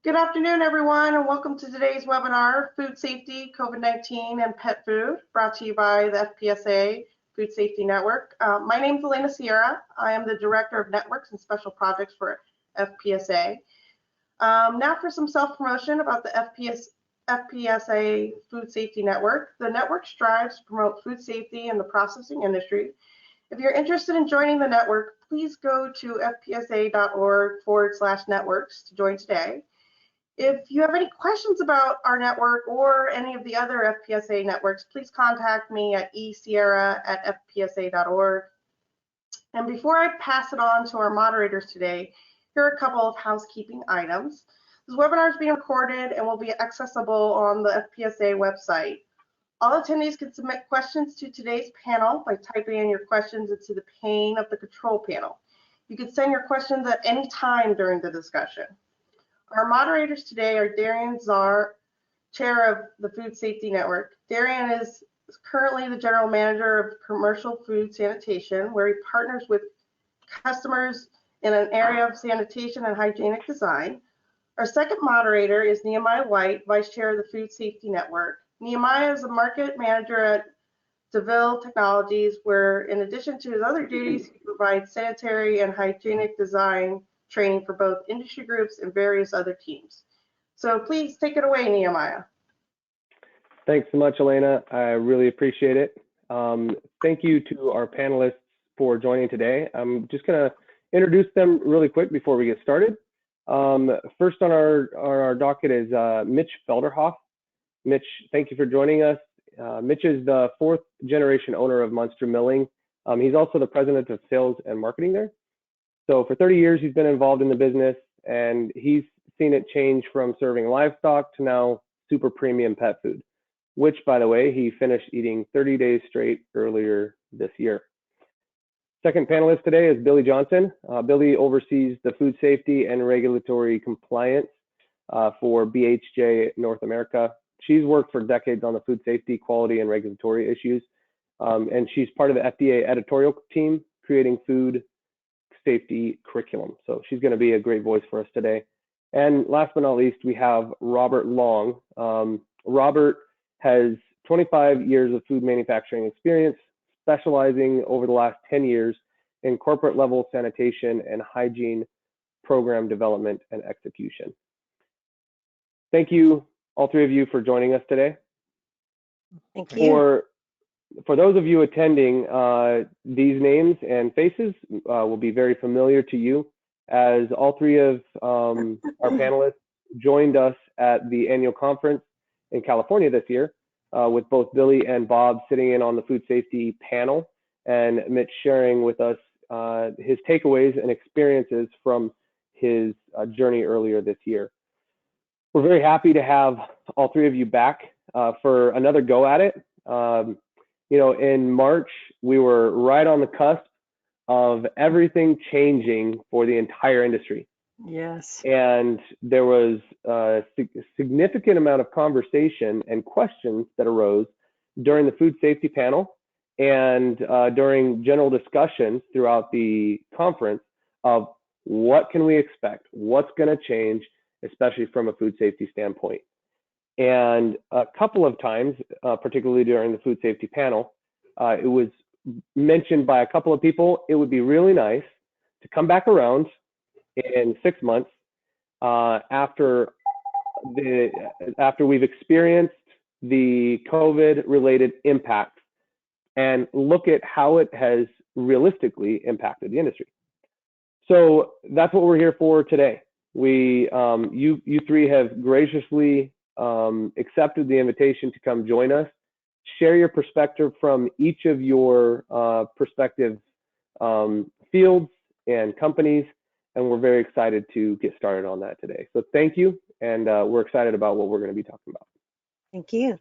Good afternoon, everyone, and welcome to today's webinar, Food Safety, COVID-19, and Pet Food, brought to you by the FPSA Food Safety Network. My name is Elena Sierra. I am the Director of Networks and Special Projects for FPSA. Now for some self-promotion about the FPSA Food Safety Network. The network strives to promote food safety in the processing industry. If you're interested in joining the network, please go to fpsa.org/networks to join today. If you have any questions about our network or any of the other FPSA networks, please contact me at esierra@fpsa.org. And before I pass it on to our moderators today, here are a couple of housekeeping items. This webinar is being recorded and will be accessible on the FPSA website. All attendees can submit questions to today's panel by typing in your questions into the pane of the control panel. You can send your questions at any time during the discussion. Our moderators today are Darian Czar, Chair of the Food Safety Network. Darian is currently the General Manager of Commercial Food Sanitation, where he partners with customers in an area of sanitation and hygienic design. Our second moderator is Nehemiah White, Vice Chair of the Food Safety Network. Nehemiah is a Market Manager at DeVille Technologies, where in addition to his other duties, he provides sanitary and hygienic design training for both industry groups and various other teams. So please take it away, Nehemiah. Thanks so much, Elena. I really appreciate it. Thank you to our panelists for joining today. I'm just going to introduce them really quick before we get started. First on our docket is Mitch Felderhoff. Mitch, thank you for joining us. Mitch is the fourth generation owner of Munster Milling. He's also the president of sales and marketing there. So for 30 years, he's been involved in the business, and he's seen it change from serving livestock to now super premium pet food, which, by the way, he finished eating 30 days straight earlier this year. Second panelist today is Billy Johnson. Billy oversees the food safety and regulatory compliance for BHJ North America. She's worked for decades on the food safety, quality, and regulatory issues, and she's part of the FDA editorial team creating food safety curriculum. So she's going to be a great voice for us today. And last but not least, we have Robert Long. Robert has 25 years of food manufacturing experience, specializing over the last 10 years in corporate level sanitation and hygiene program development and execution. Thank you, all three of you, for joining us today. Thank you. For those of you attending, these names and faces will be very familiar to you, as all three of our panelists joined us at the annual conference in California this year, with both Billy and Bob sitting in on the food safety panel, and Mitch sharing with us his takeaways and experiences from his journey earlier this year. We're very happy to have all three of you back for another go at it. In March, we were right on the cusp of everything changing for the entire industry. Yes. And there was a significant amount of conversation and questions that arose during the food safety panel and during general discussions throughout the conference of what can we expect, what's going to change, especially from a food safety standpoint. And a couple of times, particularly during the food safety panel, it was mentioned by a couple of people, it would be really nice to come back around in 6 months after we've experienced the COVID-related impact and look at how it has realistically impacted the industry. So that's what we're here for today. You three have graciously accepted the invitation to come join us, share your perspective from each of your perspective fields and companies, and we're very excited to get started on that today. So thank you, and we're excited about what we're going to be talking about. Thank you.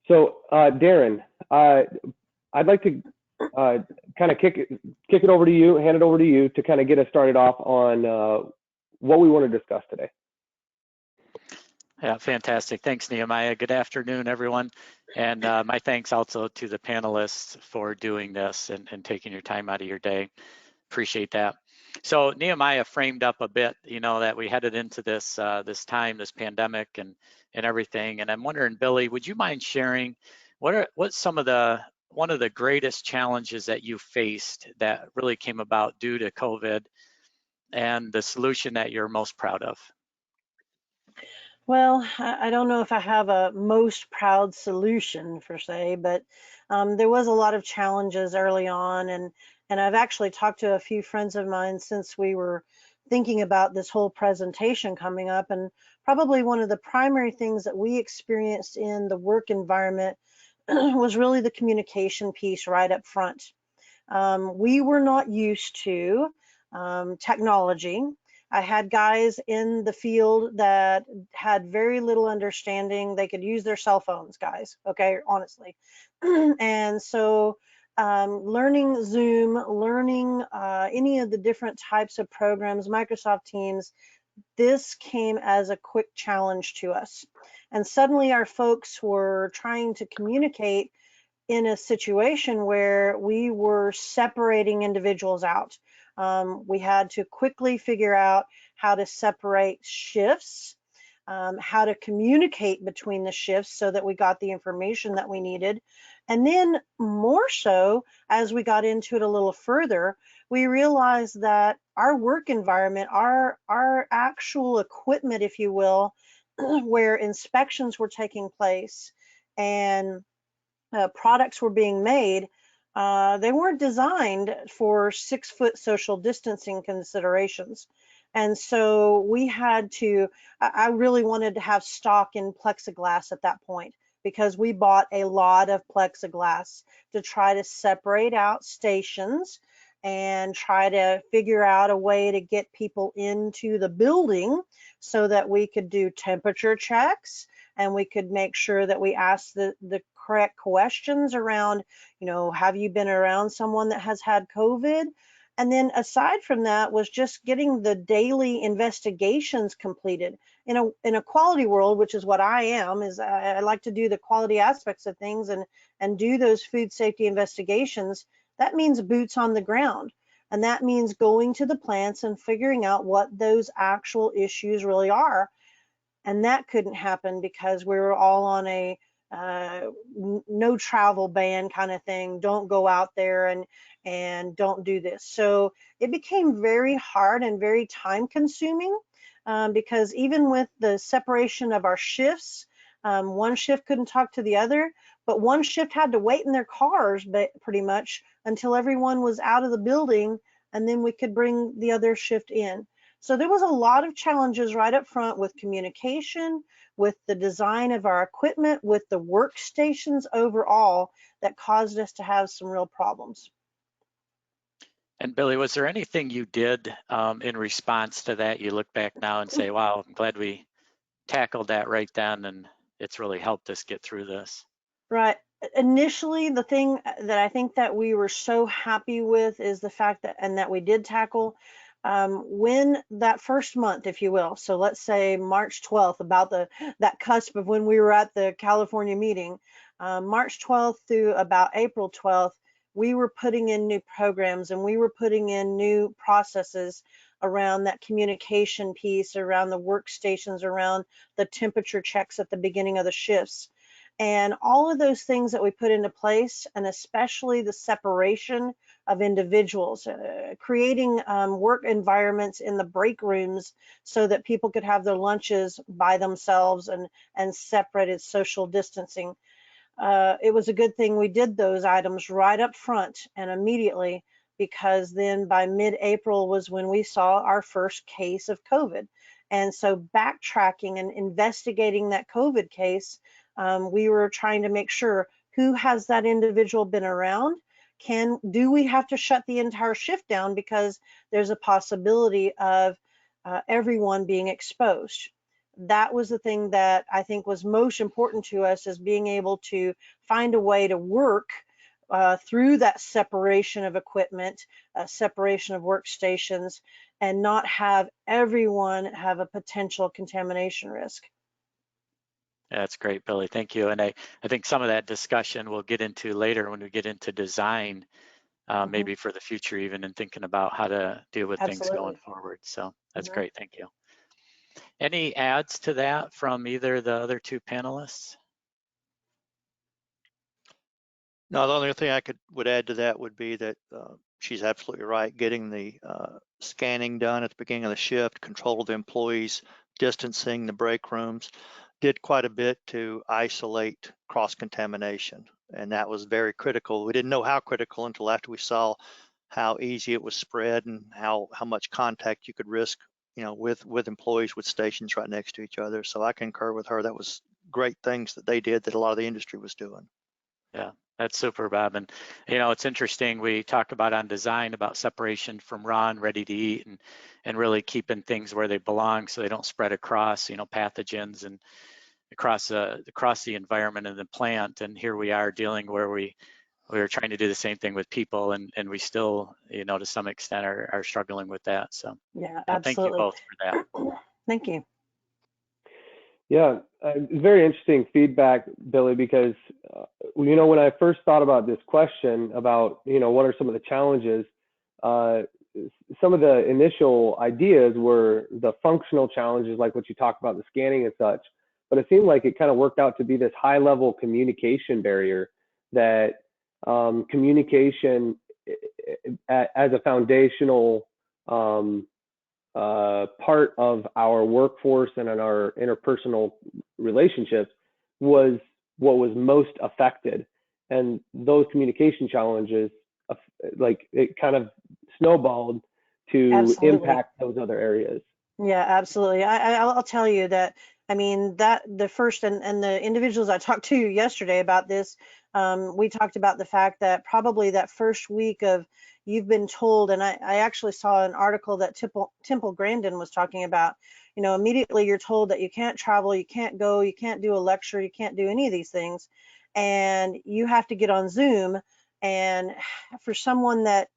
So Darren, I'd like to kind of kick it over to you, hand it over to you to kind of get us started off on what we want to discuss today. Yeah, fantastic. Thanks, Nehemiah. Good afternoon, everyone. And my thanks also to the panelists for doing this and taking your time out of your day. Appreciate that. So Nehemiah framed up a bit, that we headed into this this pandemic and everything. And I'm wondering, Billy, would you mind sharing what's one of the greatest challenges that you faced that really came about due to COVID, and the solution that you're most proud of? Well, I don't know if I have a most proud solution per se, but there was a lot of challenges early on, and I've actually talked to a few friends of mine since we were thinking about this whole presentation coming up, and probably one of the primary things that we experienced in the work environment was really the communication piece right up front. We were not used to technology. I had guys in the field that had very little understanding. They could use their cell phones, guys, okay, honestly. And so learning Zoom, learning any of the different types of programs, Microsoft Teams, this came as a quick challenge to us. And suddenly our folks were trying to communicate in a situation where we were separating individuals out. We had to quickly figure out how to separate shifts, how to communicate between the shifts so that we got the information that we needed. And then more so, as we got into it a little further, we realized that our work environment, our actual equipment, if you will, where inspections were taking place and products were being made, they weren't designed for 6-foot social distancing considerations. And so we had to, I really wanted to have stock in plexiglass at that point, because we bought a lot of plexiglass to try to separate out stations and try to figure out a way to get people into the building so that we could do temperature checks and we could make sure that we asked the correct questions around, have you been around someone that has had COVID? And then aside from that was just getting the daily investigations completed. In a quality world, which is what I am, is I like to do the quality aspects of things and do those food safety investigations. That means boots on the ground. And that means going to the plants and figuring out what those actual issues really are. And that couldn't happen because we were all on a no travel ban kind of thing. Don't go out there and don't do this. So it became very hard and very time consuming because even with the separation of our shifts, one shift couldn't talk to the other, but one shift had to wait in their cars pretty much until everyone was out of the building, and then we could bring the other shift in. So there was a lot of challenges right up front with communication, with the design of our equipment, with the workstations overall, that caused us to have some real problems. And Billy, was there anything you did in response to that? You look back now and say, wow, I'm glad we tackled that right then, and it's really helped us get through this. Right. Initially, the thing that I think that we were so happy with is the fact that, and that we did tackle, when that first month, if you will, so let's say March 12th, about that cusp of when we were at the California meeting, March 12th through about April 12th, we were putting in new programs and we were putting in new processes around that communication piece, around the workstations, around the temperature checks at the beginning of the shifts. And all of those things that we put into place, and especially the separation of individuals, creating work environments in the break rooms so that people could have their lunches by themselves and separated social distancing. It was a good thing we did those items right up front and immediately, because then by mid-April was when we saw our first case of COVID. And so backtracking and investigating that COVID case, we were trying to make sure, who has that individual been around? Do we have to shut the entire shift down because there's a possibility of everyone being exposed? That was the thing that I think was most important to us, is being able to find a way to work through that separation of equipment, separation of workstations, and not have everyone have a potential contamination risk. That's great, Billy. Thank you. And I think some of that discussion we'll get into later when we get into design. maybe for the future even, and thinking about how to deal with things going Absolutely. forward. So that's Mhm. great. Thank you. Any adds to that from either of the other two panelists? No, the only thing I would add to that would be that she's absolutely right. Getting the scanning done at the beginning of the shift, control of the employees, distancing the break rooms, did quite a bit to isolate cross-contamination, and that was very critical. We didn't know how critical until after we saw how easy it was spread and how much contact you could risk, with employees with stations right next to each other. So I concur with her. That was great things that they did that a lot of the industry was doing. Yeah, that's super, Bob. And it's interesting. We talk about on design about separation from raw and ready to eat, and really keeping things where they belong so they don't spread across, pathogens and across the environment and the plant. And here we are dealing where we are trying to do the same thing with people, and we still, to some extent are struggling with that. So Yeah, thank you absolutely. both for that. Thank you. Yeah, very interesting feedback, Billy, because, when I first thought about this question about, what are some of the challenges, some of the initial ideas were the functional challenges, like what you talked about, the scanning and such. But it seemed like it kind of worked out to be this high-level communication barrier that communication as a foundational part of our workforce and in our interpersonal relationships was what was most affected. And those communication challenges, like it kind of snowballed to Absolutely. impact those other areas. Yeah, absolutely. I'll tell you that, that the first and the individuals I talked to yesterday about this, we talked about the fact that probably that first week of you've been told, and I actually saw an article that Temple Grandin was talking about, immediately you're told that you can't travel, you can't go, you can't do a lecture, you can't do any of these things, and you have to get on Zoom. And for someone that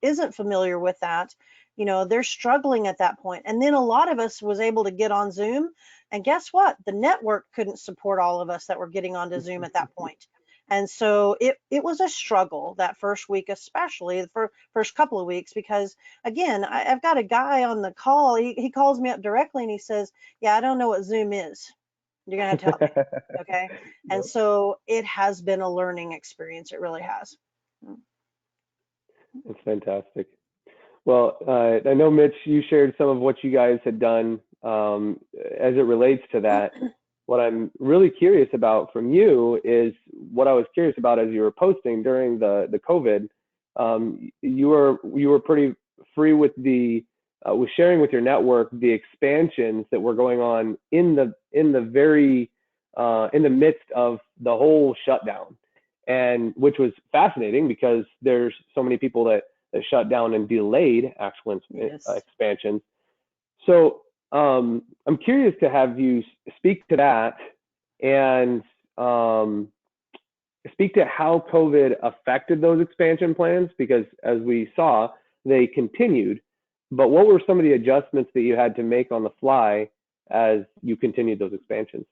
isn't familiar with that, they're struggling at that point. And then a lot of us was able to get on Zoom, and guess what? The network couldn't support all of us that were getting onto Zoom at that point. And so it was a struggle that first week, especially the first couple of weeks, because again, I've got a guy on the call. He calls me up directly and he says, "Yeah, I don't know what Zoom is. You're gonna have to help me." Okay. And so it has been a learning experience. It really has. It's fantastic. Well, I know, Mitch, you shared some of what you guys had done as it relates to that. What I'm really curious about from you is what I was curious about as you were posting during the COVID. You were pretty free with with sharing with your network the expansions that were going on in the midst of the whole shutdown, and which was fascinating because there's so many people that shut down and delayed actual expansions. So I'm curious to have you speak to that and speak to how COVID affected those expansion plans, because as we saw, they continued. But what were some of the adjustments that you had to make on the fly as you continued those expansions?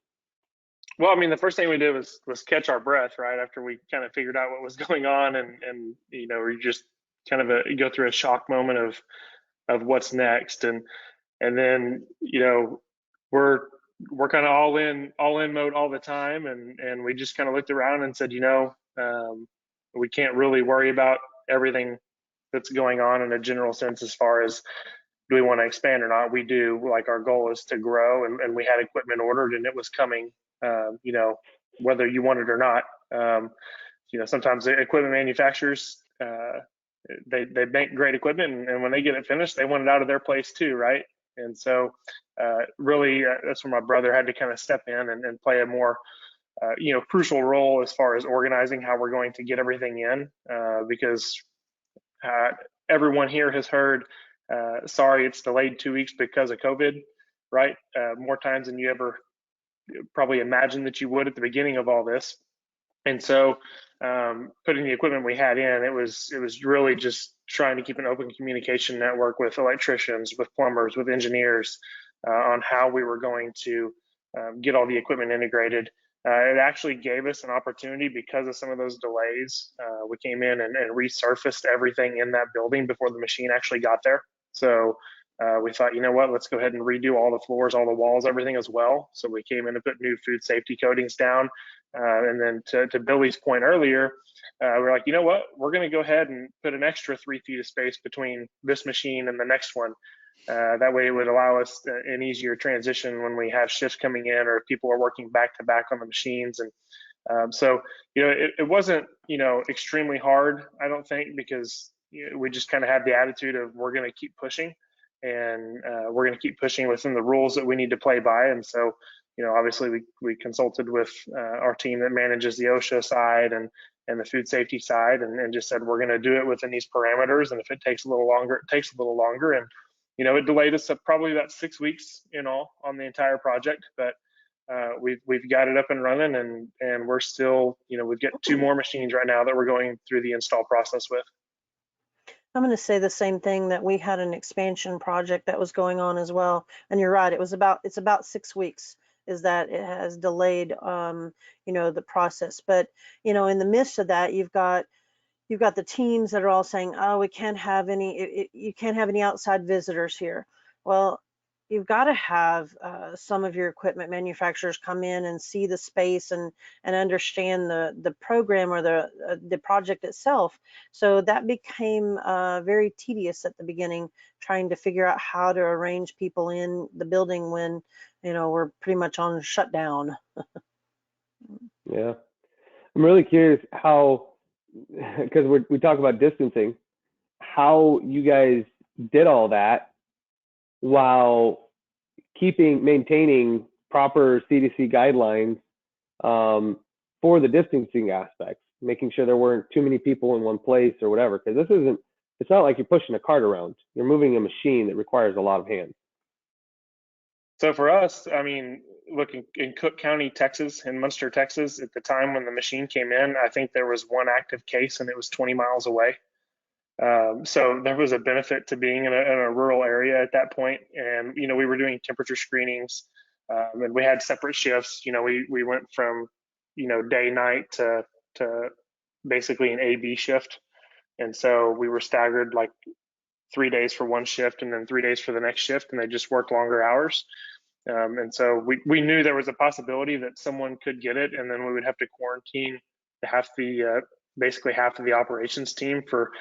Well, the first thing we did was catch our breath, right? After we kind of figured out what was going on, and we just kind of go through a shock moment of what's next, and then we're kind of all in mode all the time, and we just kind of looked around and said, we can't really worry about everything that's going on in a general sense as far as do we want to expand or not. We do. Like, our goal is to grow, and we had equipment ordered and it was coming, whether you want it or not. Sometimes the equipment manufacturers, they make great equipment, and when they get it finished, they want it out of their place too, right? And so really that's where my brother had to kind of step in and play a more crucial role as far as organizing how we're going to get everything in, because everyone here has heard, sorry, it's delayed 2 weeks because of COVID, right? More times than you ever probably imagined that you would at the beginning of all this. And so putting the equipment we had in, it was really just trying to keep an open communication network with electricians, with plumbers, with engineers on how we were going to get all the equipment integrated It actually gave us an opportunity because of some of those delays. We came in and resurfaced everything in that building before the machine actually got there. So we thought, you know what, let's go ahead and redo all the floors, all the walls, everything as well. So we came in and put new food safety coatings down. And then to Billy's point earlier, we're like, you know what, we're going to go ahead and put an extra 3 feet of space between this machine and the next one. That way it would allow us an easier transition when we have shifts coming in or if people are working back to back on the machines. And so, you know, it wasn't, you know, extremely hard, I don't think, because we just kind of had the attitude of we're going to keep pushing and we're going to keep pushing within the rules that we need to play by. And so, you know, obviously we consulted with our team that manages the OSHA side and the food safety side and just said, we're going to do it within these parameters. And if it takes a little longer, it takes a little longer. And you know, it delayed us probably about 6 weeks in all on the entire project, but we've got it up and running, and we're still, you know, we've got 2 more machines right now that we're going through the install process with. I'm going to say the same thing, that we had an expansion project that was going on as well. And you're right, it's about 6 weeks is that it has delayed, you know, the process. But, you know, in the midst of that, you've got the teams that are all saying, oh, we can't have any, you can't have any outside visitors here. Well, you've got to have some of your equipment manufacturers come in and see the space and understand the program or the project itself. So that became very tedious at the beginning, trying to figure out how to arrange people in the building when, you know, we're pretty much on shutdown. Yeah. I'm really curious how, because we talk about distancing, how you guys did all that while maintaining proper CDC guidelines for the distancing aspects, making sure there weren't too many people in one place or whatever. Because it's not like you're pushing a cart around. You're moving a machine that requires a lot of hands. So for us, I mean, look, in Cook County, Texas, in Munster, Texas, at the time when the machine came in, I think there was 1 active case and it was 20 miles away. So there was a benefit to being in a rural area at that point. And, you know, we were doing temperature screenings and we had separate shifts. You know, we went from, you know, day, night to basically an A-B shift. And so we were staggered like 3 days for one shift and then 3 days for the next shift. And they just worked longer hours. And so we knew there was a possibility that someone could get it, and then we would have to quarantine basically half of the operations team for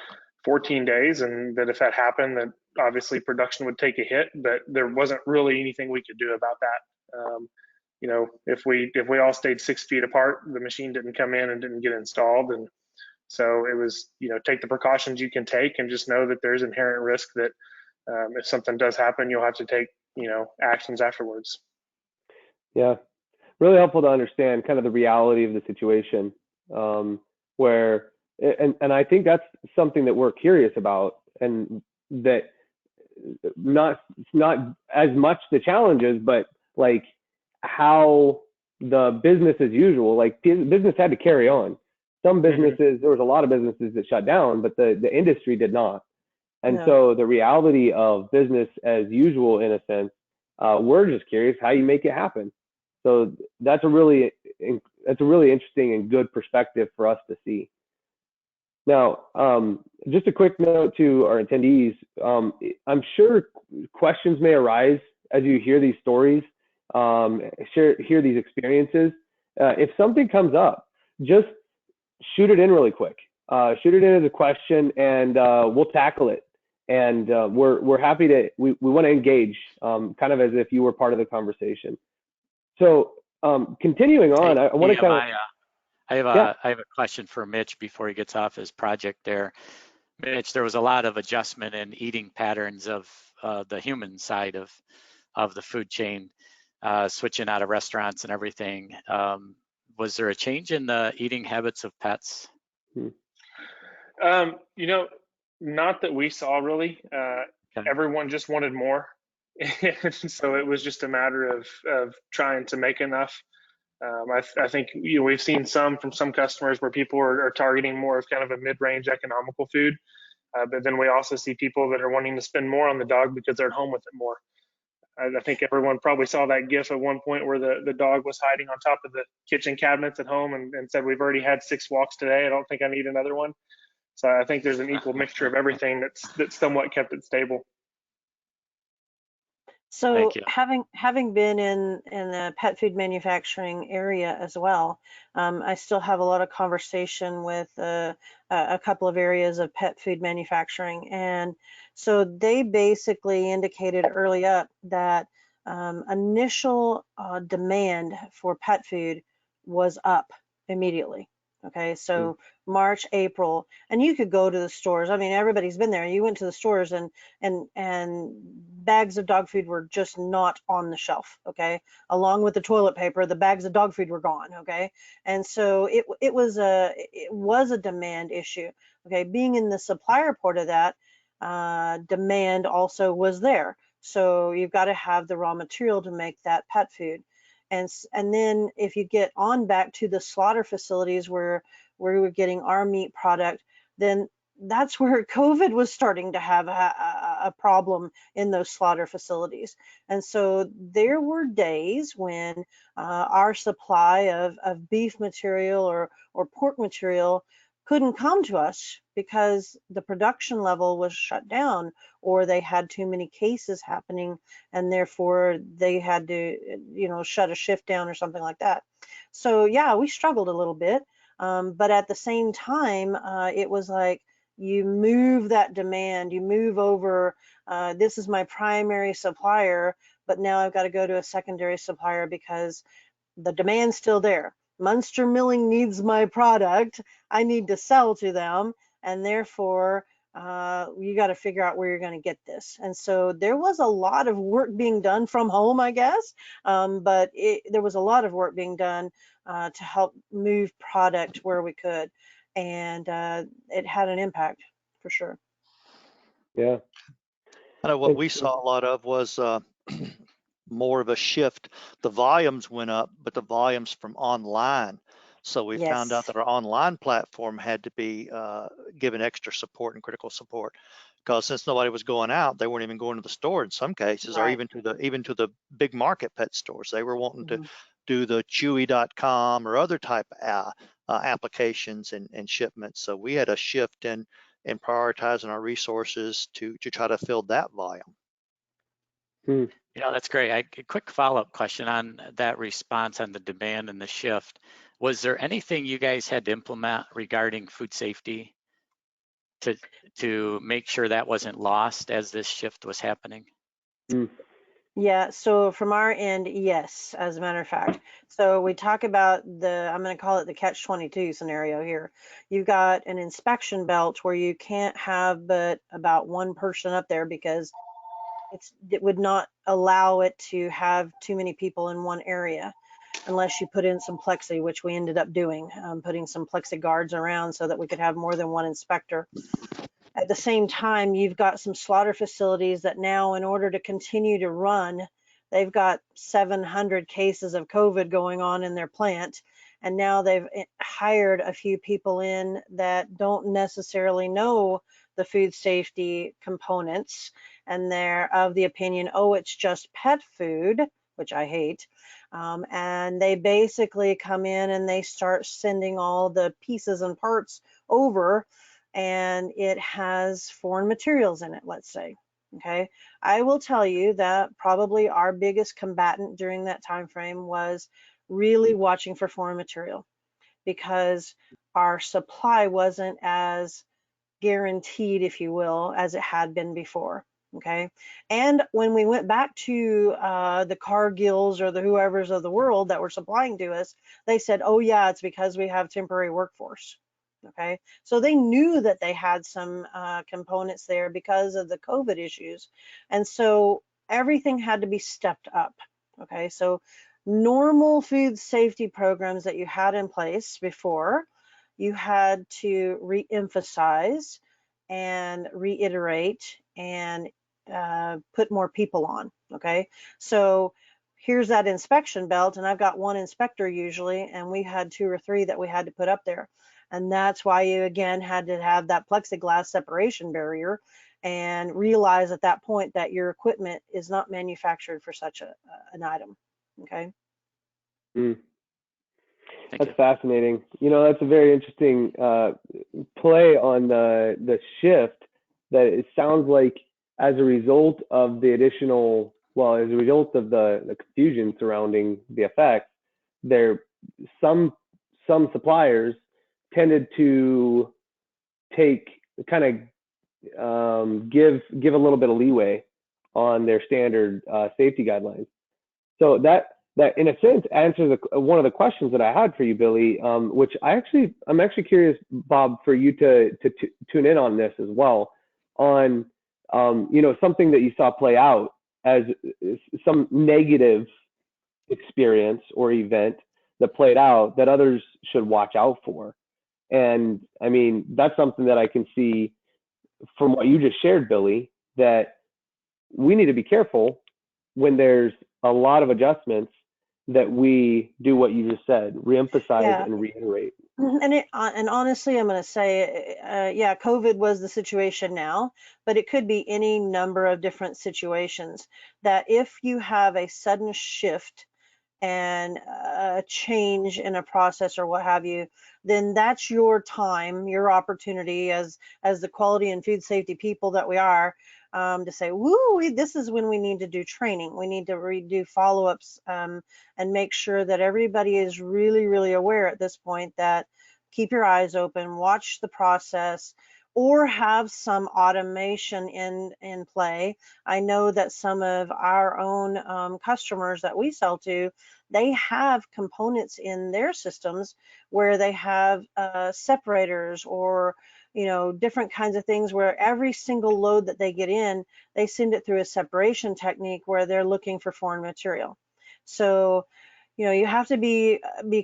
14 days, and that if that happened, that obviously production would take a hit, but there wasn't really anything we could do about that. You know, if we all stayed 6 feet apart, the machine didn't come in and didn't get installed, and so it was, you know, take the precautions you can take, and just know that there's inherent risk that if something does happen, you'll have to take, you know, actions afterwards. Yeah, really helpful to understand kind of the reality of the situation, where, and I think that's something that we're curious about, and that not as much the challenges, but like how the business as usual, like business had to carry on. Some businesses, there was a lot of businesses that shut down, but the industry did not. And so the reality of business as usual, in a sense, we're just curious how you make it happen. So that's a really interesting and good perspective for us to see. Now, just a quick note to our attendees. I'm sure questions may arise as you hear these stories, hear these experiences. If something comes up, just shoot it in really quick. Shoot it in as a question, and we'll tackle it. And we're happy to, we want to engage, kind of as if you were part of the conversation. So continuing on, I want to kind of, I have a question for Mitch before he gets off his project there. Mitch, there was a lot of adjustment in eating patterns of the human side of the food chain, switching out of restaurants and everything. Was there a change in the eating habits of pets? You know, not that we saw really. Okay. Everyone just wanted more. So it was just a matter of trying to make enough. I think, you know, we've seen from some customers where people are targeting more of kind of a mid-range economical food. But then we also see people that are wanting to spend more on the dog because they're at home with it more. I think everyone probably saw that GIF at one point where the dog was hiding on top of the kitchen cabinets at home and said, "We've already had 6 walks today. I don't think I need another one." So I think there's an equal mixture of everything that's somewhat kept it stable. So Thank you. having been in the pet food manufacturing area as well, I still have a lot of conversation with a couple of areas of pet food manufacturing, and so they basically indicated early up that initial demand for pet food was up immediately. Okay, so March, April, and you could go to the stores. I mean, everybody's been there. You went to the stores and bags of dog food were just not on the shelf. Okay, along with the toilet paper, the bags of dog food were gone. Okay, and so it was a demand issue. Okay, being in the supplier port of that, demand also was there. So you've got to have the raw material to make that pet food. And then if you get on back to the slaughter facilities where we were getting our meat product, then that's where COVID was starting to have a problem in those slaughter facilities. And so there were days when our supply of beef material or pork material couldn't come to us because the production level was shut down, or they had too many cases happening and therefore they had to, shut a shift down or something like that. So yeah, we struggled a little bit. But at the same time, it was like you move that demand, you move over, this is my primary supplier, but now I've got to go to a secondary supplier because the demand's still there. Munster Milling needs my product. I need to sell to them, and therefore you got to figure out where you're going to get this. And so there was a lot of work being done from home, I guess, but there was a lot of work being done to help move product where we could, and it had an impact for sure. Yeah. I know what we saw a lot of was more of a shift. The volumes went up, but the volumes from online. So we found out Yes. that our online platform had to be given extra support and critical support, because since nobody was going out, they weren't even going to the store in some cases, or Right. even to the big market pet stores. They were wanting to do the Chewy.com or other type applications and shipments. So we had a shift in prioritizing our resources to try to fill that volume. Yeah, that's great. A quick follow-up question on that response on the demand and the shift. Was there anything you guys had to implement regarding food safety to make sure that wasn't lost as this shift was happening? Yeah, so from our end, yes, as a matter of fact. So we talk about I'm going to call it the catch-22 scenario here. You've got an inspection belt where you can't have but about one person up there because it would not allow it to have too many people in one area unless you put in some plexi, which we ended up doing, putting some plexi guards around so that we could have more than one inspector. At the same time, you've got some slaughter facilities that now, in order to continue to run, they've got 700 cases of COVID going on in their plant. And now they've hired a few people in that don't necessarily know the food safety components. And they're of the opinion, oh, it's just pet food, which I hate. And they basically come in and they start sending all the pieces and parts over, and it has foreign materials in it, let's say. Okay, I will tell you that probably our biggest combatant during that time frame was really watching for foreign material, because our supply wasn't as guaranteed, if you will, as it had been before. Okay, and when we went back to the Cargills or the whoever's of the world that were supplying to us, they said, oh yeah, it's because we have temporary workforce. Okay, so they knew that they had some components there because of the COVID issues, and so everything had to be stepped up. Okay, so normal food safety programs that you had in place before, you had to re-emphasize and reiterate and put more people on. Okay, so here's that inspection belt, and I've got one inspector usually, and we had 2 or 3 that we had to put up there. And that's why you again had to have that plexiglass separation barrier. and realize at that point that your equipment is not manufactured for such an item. Okay. Mm. Thank That's you. fascinating. You know, that's a very interesting play on the shift. That it sounds like as a result of the additional, well, as a result of the confusion surrounding the effects, there some suppliers tended to take kind of give a little bit of leeway on their standard safety guidelines. So that in a sense answers one of the questions that I had for you, Billy, which I'm actually curious, Bob, for you to tune in on this as well, on you know, something that you saw play out as some negative experience or event that played out that others should watch out for. And I mean, that's something that I can see from what you just shared, Billy, that we need to be careful when there's a lot of adjustments, that we do what you just said, reemphasize Yeah. and reiterate. And honestly, I'm going to say, yeah, COVID was the situation now, but it could be any number of different situations that if you have a sudden shift and a change in a process or what have you, then that's your time, your opportunity as the quality and food safety people that we are, to say, woo, this is when we need to do training. We need to redo follow-ups, and make sure that everybody is really, really aware at this point that keep your eyes open, watch the process, or have some automation in play. I know that some of our own customers that we sell to, they have components in their systems where they have separators or, you know, different kinds of things where every single load that they get in, they send it through a separation technique where they're looking for foreign material. So, you know, you have to be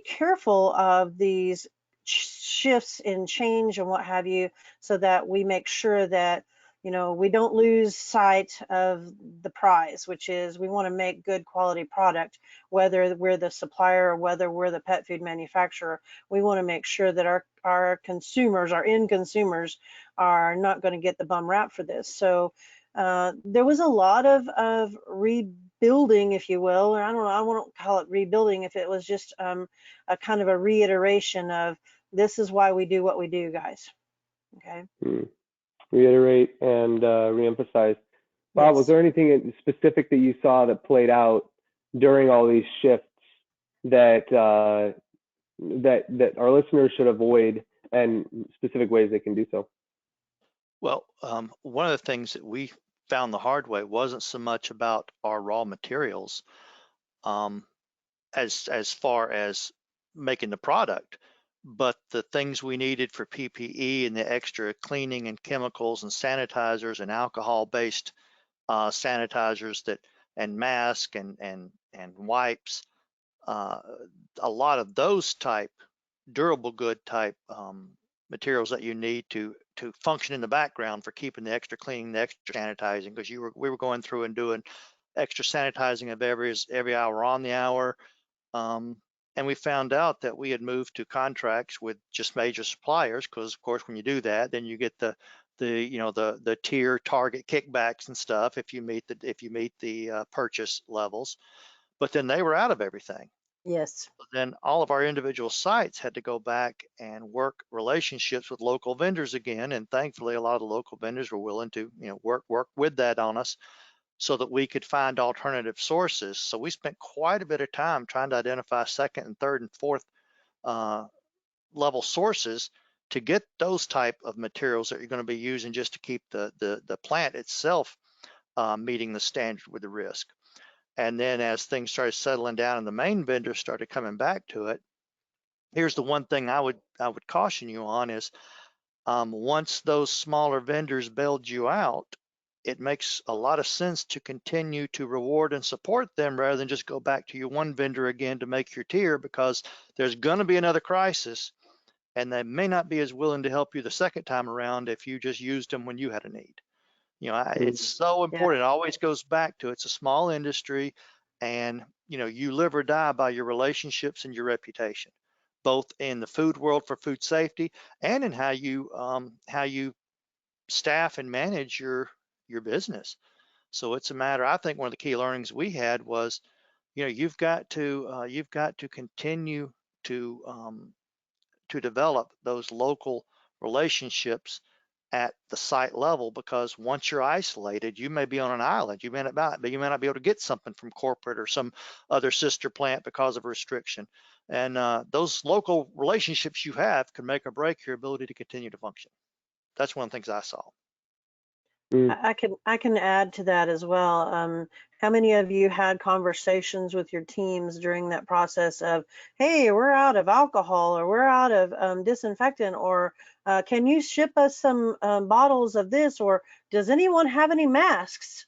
careful of these shifts in change and what have you, so that we make sure that, you know, we don't lose sight of the prize, which is we want to make good quality product, whether we're the supplier or whether we're the pet food manufacturer. We want to make sure that our consumers, our end consumers, are not going to get the bum rap for this. So there was a lot of rebuilding, if you will, or I don't know, I won't call it rebuilding, if it was just a kind of a reiteration of, this is why we do what we do, guys. Okay. Reiterate and reemphasize. Bob, was Yes. there anything specific that you saw that played out during all these shifts that that our listeners should avoid, and specific ways they can do so? Well, one of the things that we found the hard way wasn't so much about our raw materials, as far as making the product, but the things we needed for PPE and the extra cleaning and chemicals and sanitizers and alcohol-based sanitizers and masks and wipes. A lot of those type durable good type materials that you need to function in the background for keeping the extra cleaning, the extra sanitizing, because we were going through and doing extra sanitizing of every hour on the hour. And we found out that we had moved to contracts with just major suppliers, because of course when you do that, then you get the you know, the tier target kickbacks and stuff if you meet the purchase levels. But then they were out of everything. Yes. Then all of our individual sites had to go back and work relationships with local vendors again, and thankfully a lot of the local vendors were willing to, you know, work with that on us, so that we could find alternative sources. So we spent quite a bit of time trying to identify second and third and fourth level sources to get those type of materials that you're going to be using just to keep the plant itself meeting the standard with the risk. And then as things started settling down and the main vendors started coming back to it, here's the one thing I would caution you on is, once those smaller vendors bailed you out, it makes a lot of sense to continue to reward and support them rather than just go back to your one vendor again to make your tier, because there's going to be another crisis and they may not be as willing to help you the second time around if you just used them when you had a need. You know, it's so important. It always goes back to, it's a small industry, and you know, you live or die by your relationships and your reputation, both in the food world for food safety and in how you staff and manage your business. So it's a matter, I think one of the key learnings we had was, you've got to continue to develop those local relationships at the site level, because once you're isolated, you may be on an island. You may not be able to get something from corporate or some other sister plant because of a restriction. And those local relationships you have can make or break your ability to continue to function. That's one of the things I saw. I can add to that as well. How many of you had conversations with your teams during that process of, hey, we're out of alcohol, or we're out of disinfectant, or can you ship us some bottles of this, or does anyone have any masks?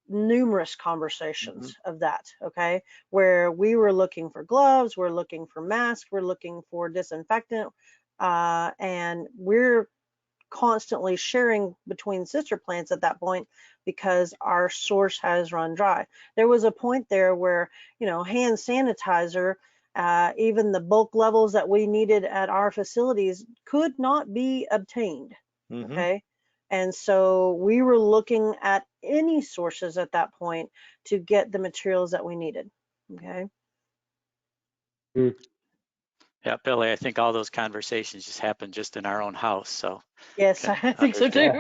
Numerous conversations of that, okay, where we were looking for gloves, we're looking for masks, we're looking for disinfectant, and we're constantly sharing between sister plants at that point because our source has run dry. There was a point there where, hand sanitizer, even the bulk levels that we needed at our facilities could not be obtained. Okay. And so we were looking at any sources at that point to get the materials that we needed. Okay. Yeah, Billy, I think all those conversations just happened just in our own house. So yes, I think so too.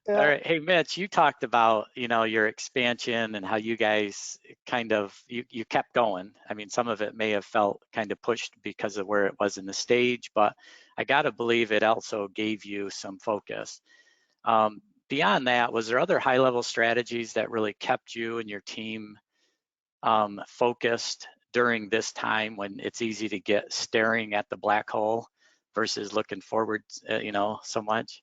All right. Hey, Mitch, you talked about, your expansion and how you guys kind of, you kept going. I mean, some of it may have felt kind of pushed because of where it was in the stage, but I got to believe it also gave you some focus. Beyond that, was there other high-level strategies that really kept you and your team focused during this time when it's easy to get staring at the black hole versus looking forward, so much?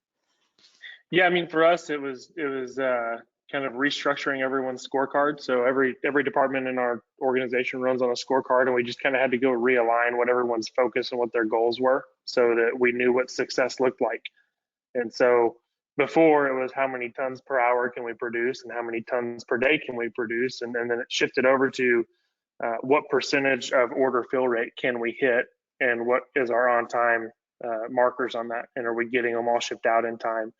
Yeah, I mean, for us, it was kind of restructuring everyone's scorecard. So every department in our organization runs on a scorecard, and we just kind of had to go realign what everyone's focus and what their goals were, so that we knew what success looked like. And so before, it was how many tons per hour can we produce and how many tons per day can we produce, and then it shifted over to what percentage of order fill rate can we hit, and what is our on time markers on that, and are we getting them all shipped out in time.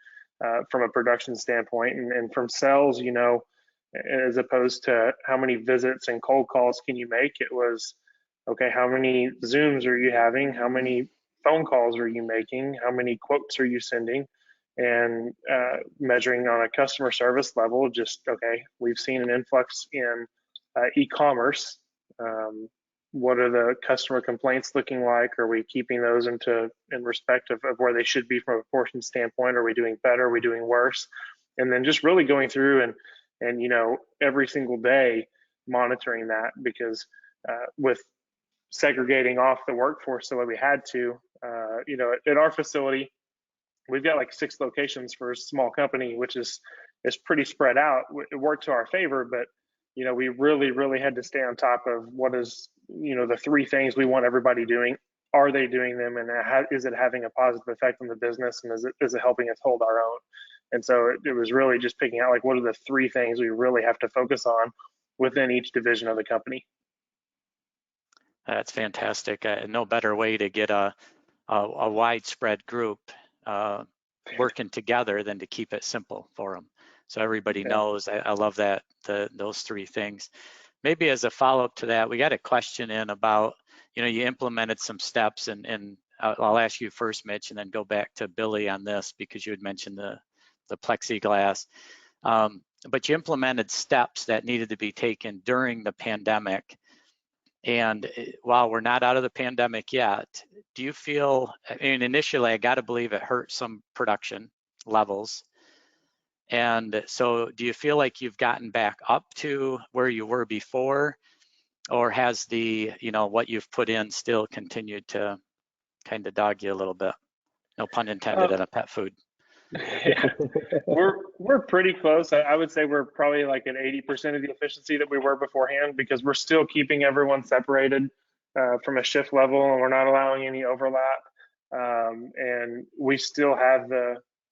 From a production standpoint, and from sales, as opposed to how many visits and cold calls can you make, it was, okay, how many Zooms are you having? How many phone calls are you making? How many quotes are you sending? And measuring on a customer service level, just, okay, we've seen an influx in e-commerce. What are the customer complaints looking like? Are we keeping those in respect of where they should be from a portion standpoint? Are we doing better? Are we doing worse? And then just really going through and every single day monitoring that, because with segregating off the workforce the way we had to, at our facility, we've got like 6 locations for a small company, which is pretty spread out. It worked to our favor, but we really had to stay on top of what is, the 3 things we want everybody doing. Are they doing them, and is it having a positive effect on the business, and is it helping us hold our own? And so it was really just picking out, like, what are the 3 things we really have to focus on within each division of the company. That's fantastic. No better way to get a widespread group working together than to keep it simple for them, so everybody knows. I love that, those 3 things. Maybe as a follow-up to that, we got a question in about, you implemented some steps, and I'll ask you first, Mitch, and then go back to Billy on this, because you had mentioned the plexiglass. But you implemented steps that needed to be taken during the pandemic. And while we're not out of the pandemic yet, do you feel, initially, I got to believe it hurt some production levels. And so do you feel like you've gotten back up to where you were before, or has the, what you've put in still continued to kind of dog you a little bit? No pun intended on a pet food. Yeah, we're pretty close. I would say we're probably like at 80% of the efficiency that we were beforehand, because we're still keeping everyone separated from a shift level, and we're not allowing any overlap. And we still have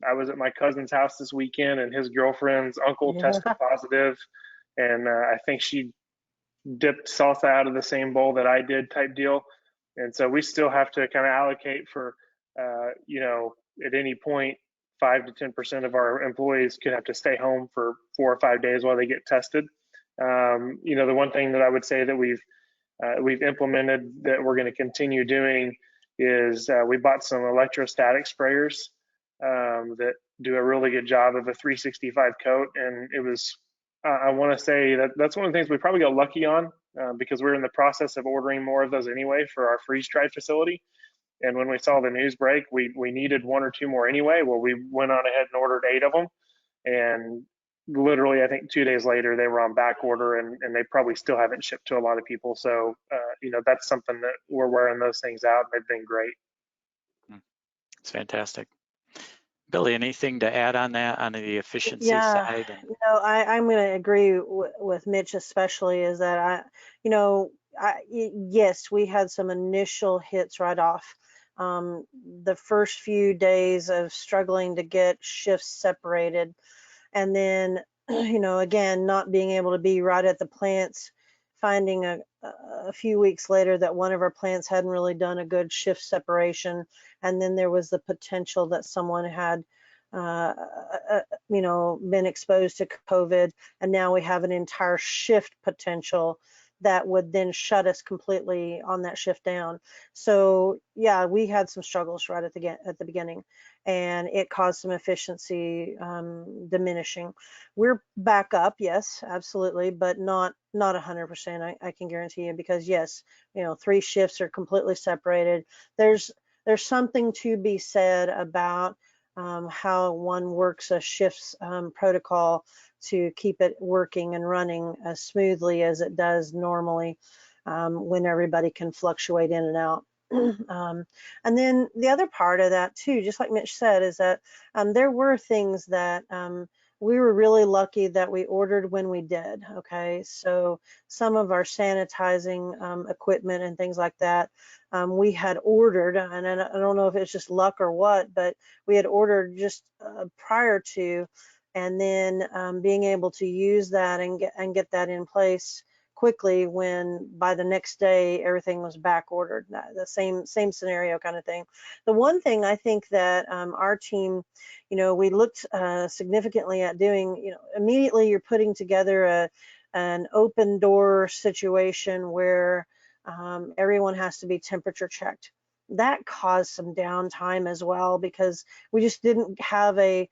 I was at my cousin's house this weekend, and his girlfriend's uncle tested positive, and I think she dipped salsa out of the same bowl that I did, type deal. And so we still have to kind of allocate for, at any point, 5 to 10% of our employees could have to stay home for 4 or 5 days while they get tested. The one thing that I would say that we've implemented that we're going to continue doing is we bought some electrostatic sprayers that do a really good job of a 365 coat, and it was I want to say that's one of the things we probably got lucky on because we're in the process of ordering more of those anyway for our freeze-dried facility. And when we saw the news break, we needed 1 or 2 more anyway. Well, we went on ahead and ordered 8 of them, and literally I think 2 days later they were on back order, and they probably still haven't shipped to a lot of people. So that's something that we're wearing those things out. They've been great. It's fantastic. Billy, anything to add on that, on the efficiency Yeah, side? I'm going to agree with Mitch, especially is that yes, we had some initial hits right off. The first few days of struggling to get shifts separated, and then, again, not being able to be right at the plants, finding a few weeks later that one of our plants hadn't really done a good shift separation. And then there was the potential that someone had been exposed to COVID, and now we have an entire shift potential that would then shut us completely on that shift down. So yeah, we had some struggles right at the beginning, and it caused some efficiency diminishing. We're back up, yes, absolutely, but not 100%. I can guarantee you, because yes, 3 shifts are completely separated. There's something to be said about how one works a shifts protocol to keep it working and running as smoothly as it does normally when everybody can fluctuate in and out. And then the other part of that too, just like Mitch said, is that there were things that we were really lucky that we ordered when we did. Okay, so some of our sanitizing equipment and things like that, we had ordered, and I don't know if it's just luck or what, but we had ordered just prior to, and then being able to use that and get that in place quickly when by the next day everything was back ordered. The same scenario kind of thing. The one thing I think that our team, we looked significantly at doing, immediately you're putting together an open door situation where everyone has to be temperature checked. That caused some downtime as well, because we just didn't have a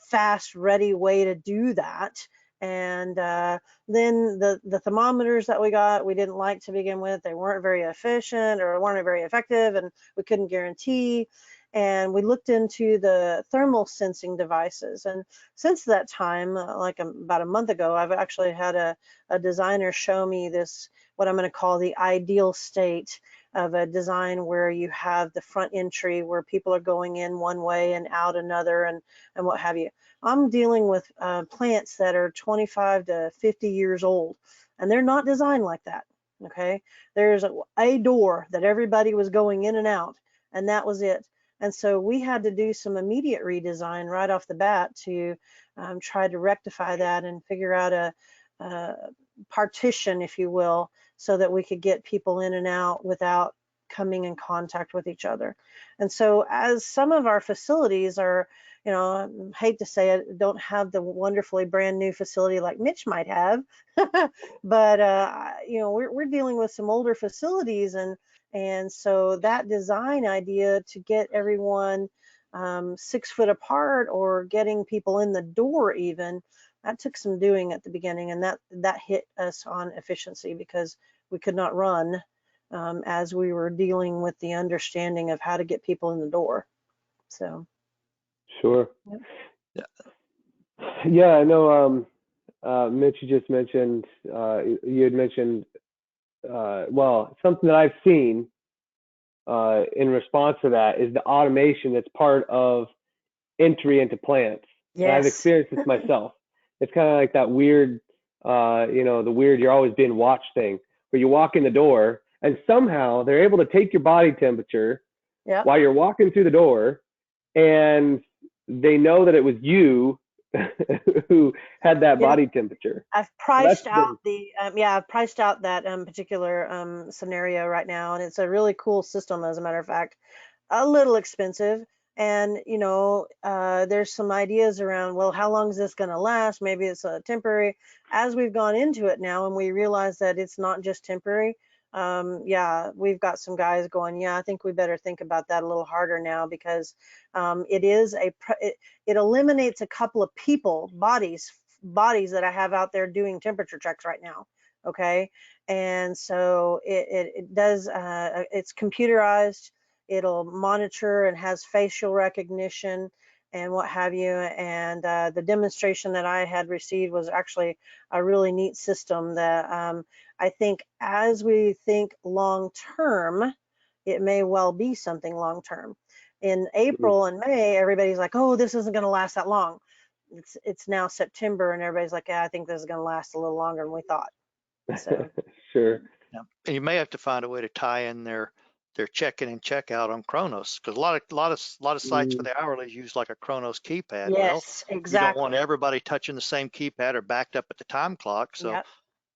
fast, ready way to do that. And then the thermometers that we got, we didn't like to begin with. They weren't very efficient or weren't very effective, and we couldn't guarantee. And we looked into the thermal sensing devices. And since that time, about a month ago, I've actually had a designer show me this, what I'm going to call the ideal state of a design where you have the front entry where people are going in one way and out another, and what have you. I'm dealing with plants that are 25 to 50 years old, and they're not designed like that. Okay, there's a door that everybody was going in and out, and that was it. And so we had to do some immediate redesign right off the bat to try to rectify that and figure out a partition, if you will, so that we could get people in and out without coming in contact with each other. And so as some of our facilities are, I hate to say it, don't have the wonderfully brand new facility like Mitch might have, but we're dealing with some older facilities, and so that design idea to get everyone 6 foot apart or getting people in the door even, that took some doing at the beginning, and that hit us on efficiency because we could not run as we were dealing with the understanding of how to get people in the door. So. Sure. Yep. Yeah, I know. Mitch, you just mentioned, you had mentioned, well, something that I've seen in response to that is the automation that's part of entry into plants. Yes. And I've experienced this myself. It's kind of like that weird, the weird you're always being watched thing, where you walk in the door and somehow they're able to take your body temperature while you're walking through the door, and they know that it was you who had that body temperature. I've priced out I've priced out that particular scenario right now, and it's a really cool system, as a matter of fact. A little expensive, And, you know, there's some ideas around, well, how long is this going to last? Maybe it's a temporary. As we've gone into it now and we realize that it's not just temporary, yeah, we've got some guys going, yeah, I think we better think about that a little harder now, because it is it eliminates a couple of bodies that I have out there doing temperature checks right now. Okay. And so it does, it's computerized. It'll monitor and has facial recognition and what have you. And the demonstration that I had received was actually a really neat system that I think, as we think long term, it may well be something long term. In April and May, everybody's like, oh, this isn't going to last that long. It's now September and everybody's like, yeah, I think this is going to last a little longer than we thought. So Sure. Yeah. And you may have to find a way to tie in their check-in and check-out on Kronos, because a lot of sites for the hourlies use like a Kronos keypad. Well, yes, you don't exactly. want everybody touching the same keypad or backed up at the time clock. So Yep.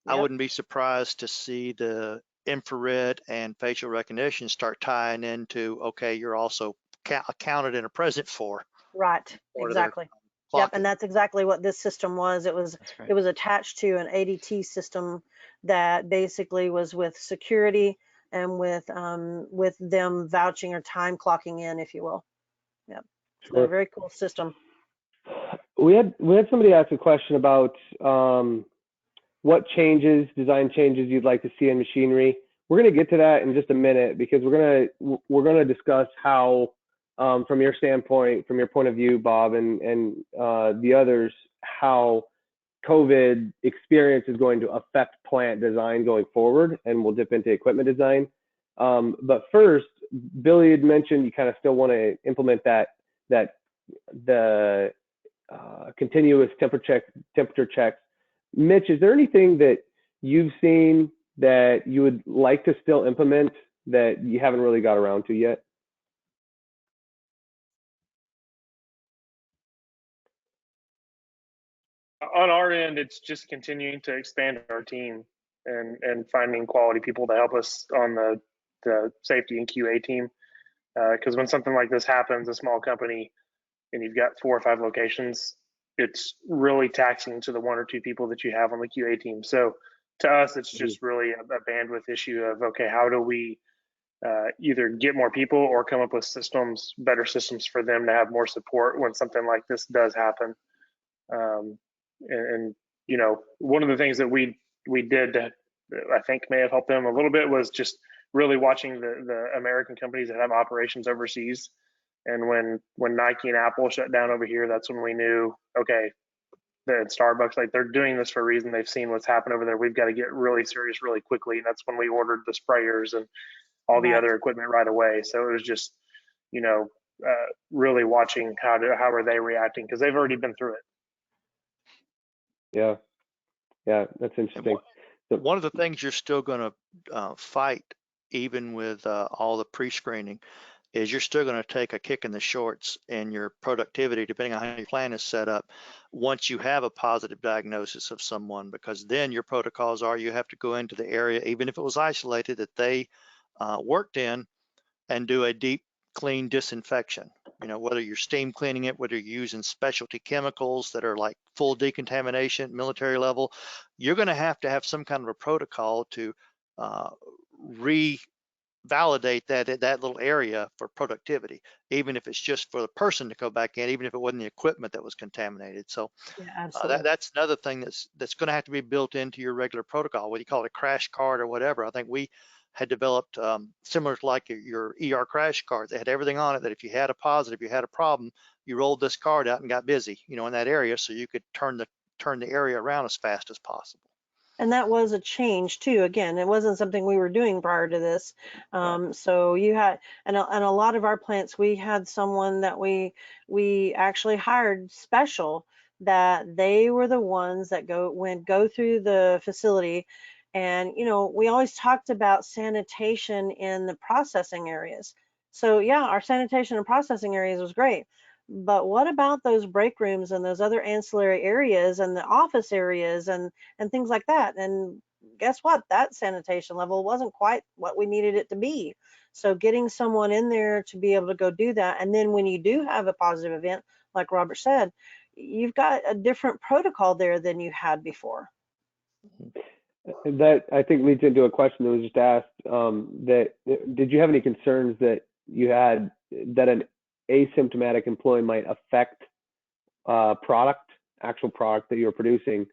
I wouldn't be surprised to see the infrared and facial recognition start tying into, okay, you're also counted and a present for. Right. Part of their Exactly. Yep, and clocking. that's exactly what this system was. It was That's great. it was attached to an ADT system that basically was with security and with them vouching or time clocking in, if you will. Yep. So Sure. very cool system. We had somebody ask a question about what design changes you'd like to see in machinery. We're going to get to that in just a minute, because we're going to discuss how, from your standpoint, from your point of view, Bob, and the others, how COVID experience is going to affect plant design going forward, and we'll dip into equipment design. But first, Billy had mentioned you kind of still want to implement the continuous temperature checks. Mitch, is there anything that you've seen that you would like to still implement that you haven't really got around to yet? On our end, it's just continuing to expand our team and finding quality people to help us on the safety and QA team. Because when something like this happens, a small company, and you've got 4 or 5 locations, it's really taxing to the 1 or 2 people that you have on the QA team. So to us, it's just really a bandwidth issue of, okay, how do we either get more people or come up with better systems for them to have more support when something like this does happen. And you know, one of the things that we did that I think may have helped them a little bit was just really watching the American companies that have operations overseas. And when Nike and Apple shut down over here, that's when we knew, okay, that Starbucks, like, they're doing this for a reason. They've seen what's happened over there. We've got to get really serious really quickly. And that's when we ordered the sprayers and all the other equipment right away. So it was just, you know, really watching how are they reacting, because they've already been through it. Yeah, that's interesting. One of the things you're still going to fight, even with all the pre-screening, is you're still going to take a kick in the shorts in your productivity, depending on how your plan is set up, once you have a positive diagnosis of someone, because then your protocols are you have to go into the area, even if it was isolated, that they worked in, and do a deep clean disinfection. You know, whether you're steam cleaning it, whether you're using specialty chemicals that are like full decontamination, military level, you're going to have some kind of a protocol to revalidate that little area for productivity, even if it's just for the person to go back in, even if it wasn't the equipment that was contaminated. So Yeah, that's another thing that's going to have to be built into your regular protocol, whether you call it a crash card or whatever. I think we had developed similar to like your ER crash card. They had everything on it that if you had a positive, you had a problem, you rolled this card out and got busy, you know, in that area, so you could turn the area around as fast as possible. And that was a change too. Again, it wasn't something we were doing prior to this. So you had, and a lot of our plants, we had someone that we actually hired special, that they were the ones that go through the facility. And, you know, we always talked about sanitation in the processing areas. So yeah, our sanitation and processing areas was great. But what about those break rooms and those other ancillary areas and the office areas and things like that? And guess what? That sanitation level wasn't quite what we needed it to be. So getting someone in there to be able to go do that. And then when you do have a positive event, like Robert said, you've got a different protocol there than you had before. That I think leads into a question that was just asked. Did you have any concerns that you had that an asymptomatic employee might affect actual product that you're producing?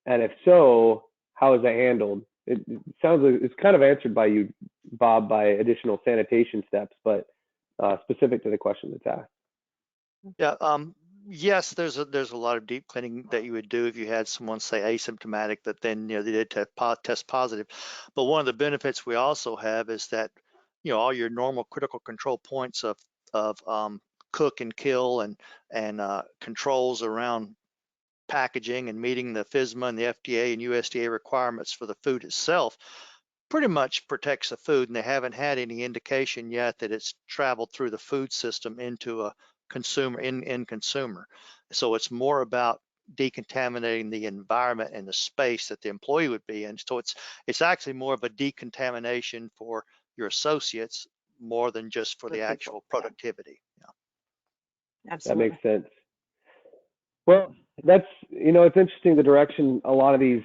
And if so, how is that handled? It sounds like it's kind of answered by you, Bob, by additional sanitation steps, but specific to the question that's asked. Yeah, yes, there's a lot of deep cleaning that you would do if you had someone say asymptomatic that then they did test positive. But one of the benefits we also have is that all your normal critical control points of cook and kill and controls around packaging and meeting the FSMA and the FDA and USDA requirements for the food itself pretty much protects the food, and they haven't had any indication yet that it's traveled through the food system into a consumer in consumer. So it's more about decontaminating the environment and the space that the employee would be in. So it's actually more of a decontamination for your associates more than just for the actual productivity. Yeah. Absolutely. That makes sense. Well, that's, it's interesting the direction a lot of these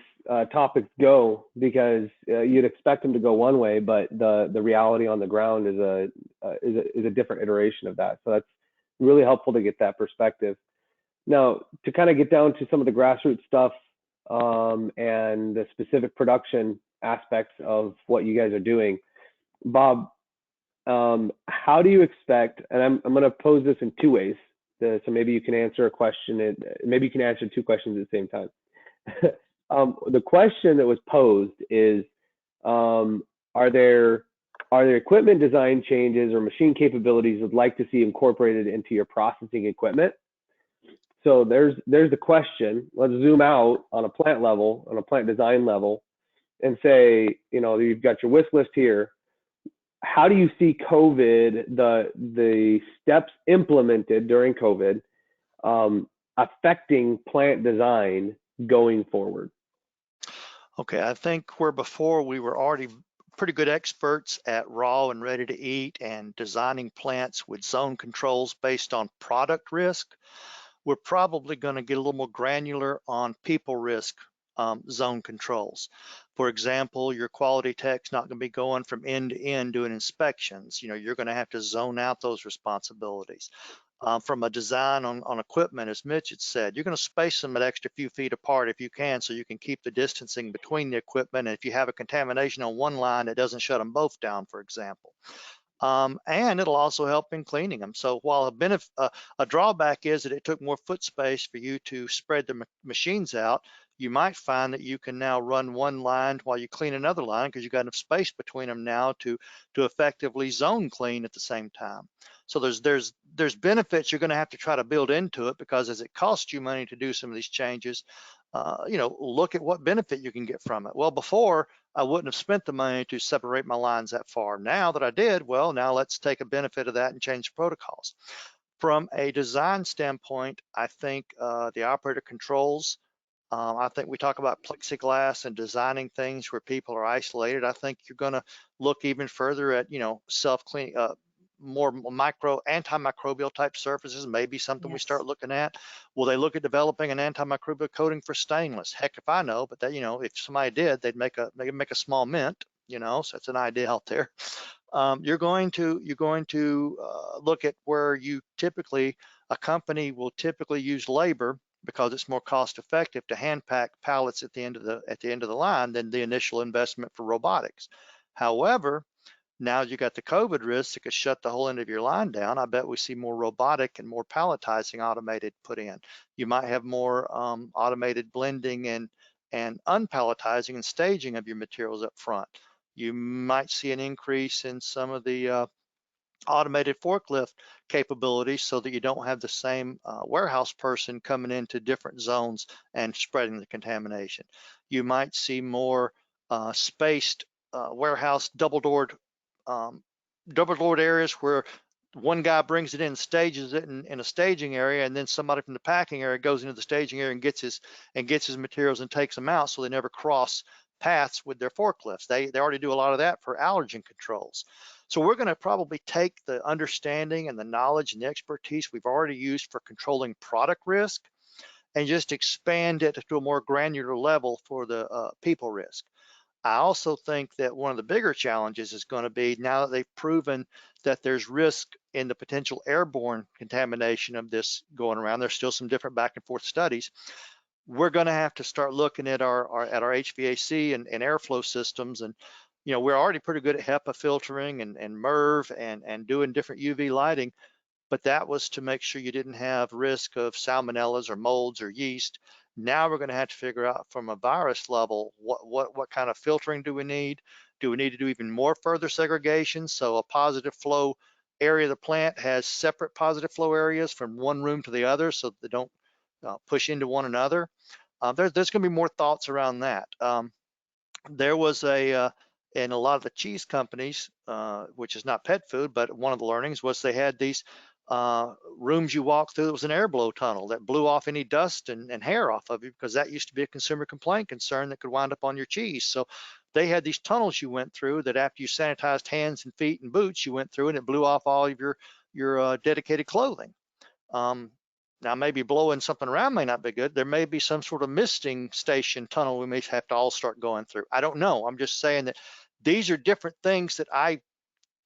topics go, because you'd expect them to go one way, but the reality on the ground is a different iteration of that. So that's really helpful to get that perspective. Now, to kind of get down to some of the grassroots stuff and the specific production aspects of what you guys are doing, Bob, how do you expect, and I'm going to pose this in two ways, so maybe you can answer a question, and maybe you can answer two questions at the same time. The question that was posed is, are there equipment design changes or machine capabilities you'd like to see incorporated into your processing equipment? So there's the question. Let's zoom out on a plant level, on a plant design level, and say, you've got your wish list here. How do you see COVID, the steps implemented during COVID, affecting plant design going forward? Okay, I think where before we were already pretty good experts at raw and ready to eat and designing plants with zone controls based on product risk, we're probably going to get a little more granular on people risk zone controls. For example, your quality tech's not going to be going from end to end doing inspections. You're going to have to zone out those responsibilities. From a design on equipment, as Mitch had said, you're going to space them an extra few feet apart if you can, so you can keep the distancing between the equipment. And if you have a contamination on one line, it doesn't shut them both down, for example. And it'll also help in cleaning them. So while a drawback is that it took more foot space for you to spread the machines out, you might find that you can now run one line while you clean another line, because you've got enough space between them now to effectively zone clean at the same time. So there's benefits you're going to have to try to build into it, because as it costs you money to do some of these changes, look at what benefit you can get from it. Well, before I wouldn't have spent the money to separate my lines that far. Now that I did, well, now let's take a benefit of that and change protocols. From a design standpoint, I think the operator controls, I think we talk about plexiglass and designing things where people are isolated. I think you're going to look even further at, self-cleaning, more antimicrobial type surfaces, maybe something we start looking at. Will they look at developing an antimicrobial coating for stainless? Heck if I know, but that, if somebody did, they'd make a small mint, so it's an idea out there. You're going to look at where a company will typically use labor, because it's more cost effective to hand pack pallets at the end of the line than the initial investment for robotics. However, now you got the COVID risk that could shut the whole end of your line down. I bet we see more robotic and more palletizing automated put in. You might have more automated blending and unpalletizing and staging of your materials up front. You might see an increase in some of the automated forklift capabilities, so that you don't have the same warehouse person coming into different zones and spreading the contamination. You might see more spaced warehouse double-doored areas where one guy brings it in, stages it in a staging area, and then somebody from the packing area goes into the staging area and gets his materials and takes them out, so they never cross paths with their forklifts. They already do a lot of that for allergen controls. So we're going to probably take the understanding and the knowledge and the expertise we've already used for controlling product risk and just expand it to a more granular level for the people risk. I also think that one of the bigger challenges is going to be, now that they've proven that there's risk in the potential airborne contamination of this going around, there's still some different back and forth studies. We're going to have to start looking at our HVAC and airflow systems. And, you know, we're already pretty good at HEPA filtering and MERV and doing different UV lighting, but that was to make sure you didn't have risk of salmonellas or molds or yeast. Now we're going to have to figure out from a virus level, what kind of filtering do we need? Do we need to do even more further segregation? So a positive flow area of the plant has separate positive flow areas from one room to the other so they don't push into one another. There's going to be more thoughts around that. There was in a lot of the cheese companies, which is not pet food, but one of the learnings was they had these rooms you walk through. It was an air blow tunnel that blew off any dust and hair off of you, because that used to be a consumer complaint concern that could wind up on your cheese. So they had these tunnels you went through that after you sanitized hands and feet and boots, you went through and it blew off all of your dedicated clothing. Now, maybe blowing something around may not be good. There may be some sort of misting station tunnel we may have to all start going through. I don't know. I'm just saying that these are different things that I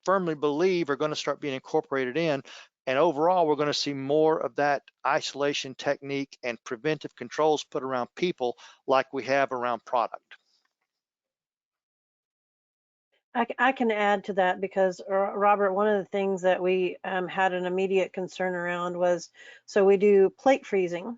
firmly believe are going to start being incorporated in. And overall, we're going to see more of that isolation technique and preventive controls put around people like we have around product. I can add to that because, Robert, one of the things that we had an immediate concern around was, so we do plate freezing.